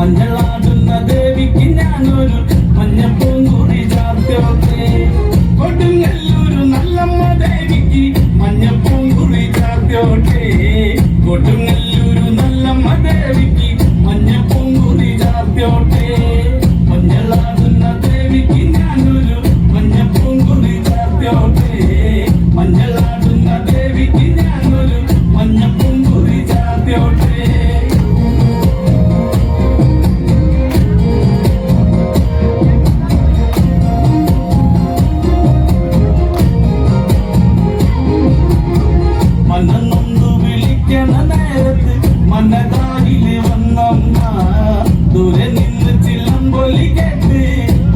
മഞ്ഞളാടുന്ന ദേവിക്ക് ഞാനൊരു മഞ്ഞപ്പൂങ്കുറി ചാർത്തോട്ടെ. കൊടുങ്ങല്ലൂരു നല്ലമ്മ ദേവിക്ക് മഞ്ഞപ്പൂങ്കുറി ചാർത്തോട്ടെ. കൊടുങ്ങല്ലൂരു നല്ലമ്മ ദേവിക്ക് മഞ്ഞപ്പൂങ്കുറി ചാർത്തോട്ടെ. മഞ്ഞളാടുന്ന ദേവിക്ക് ഞാനൊരു മഞ്ഞപ്പൂങ്കുറി ചാർത്തോട്ടെ. മഞ്ഞളാടുന്ന ദേവിക്ക് ഞാനൊരു മഞ്ഞപ്പൂങ്കുറി ചാർത്തോട്ടെ. മനന്നൊന്നു വിളിക്കണ നേരത്ത് മനതാരില് വന്നമ്മ. ദൂരെ നിന്ന് ചിലമ്പൊലി കേട്ട്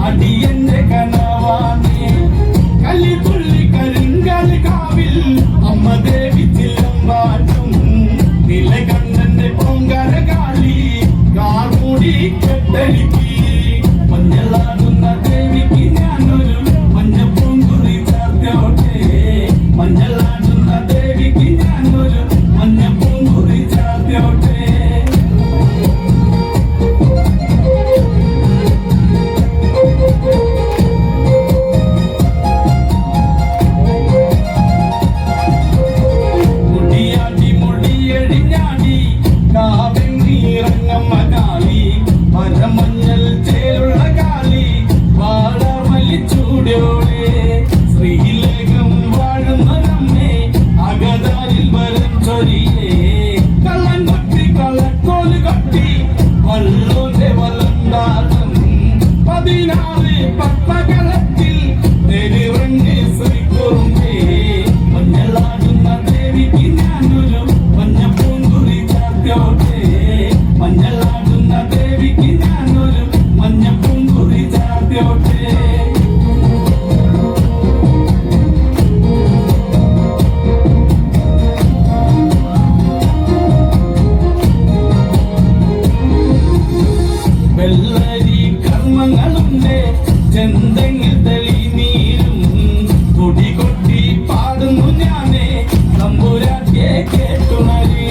അടിയന്റെ കനവാണേ. കലിതുള്ളി കരിങ്കാല് കാവിൽ അമ്മ ദേവി ചിലമ്പാട്ടും. നിലകണ്ഠന്റെ പൊങ്കര കാളി കാർമൂടി കെട്ടടിക്ക്. മഞ്ഞളാടുന്ന ദേവിക്ക് ഞാനൊരു മഞ്ഞപ്പൂങ്കുറി ചാർത്തോട്ടെ. മഞ്ഞളാടുന്ന ദേവിക്ക് ഞാനൊരു മഞ്ഞപ്പൂങ്കുറി ചാർത്തോട്ടെ. മുടിയാടി മുടിയഴിഞ്ഞാടി കാവെങ്ങിറങ്ങമ്മ കാളി. മരമഞ്ഞൽ ചേലുള്ള കാളി വാടമല്ലിച്ചൂടോടെ. ശ്രീലേഖം വാഴുന്ന നമ്മെ അകതാരിൽ വരം ചൊരിയേ. കള്ളൻ കൊട്ടി കള്ളക്കോല് കൊട്ടി വള്ളോന്റെ വലണ്ടാകും. 16 പപ്പകളത്തിൽ നെരിറങ്ങി ശ്രീകുറുമ്പേ. മഞ്ഞളാടുന്ന ദേവിക്ക് ഞാനൊരു മഞ്ഞപ്പൂങ്കുറി ചാർത്തോട്ടെ. മഞ്ഞളാടുന്ന ദേവിക്ക് ഞാനൊരു മഞ്ഞപ്പൂങ്കുറി ചാർത്തോട്ടെ. വെള്ളരി കർമ്മങ്ങളുണ്ട് ചെന്തെങ്ങിൽ തെളിനീരും. കൊടി കൊട്ടി പാടുന്നു ഞാനേ തമ്പുരാട്ടിയെ കേട്ടുണരി.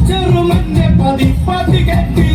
ചെറുമന്റെ പതിപ്പതി കെട്ടി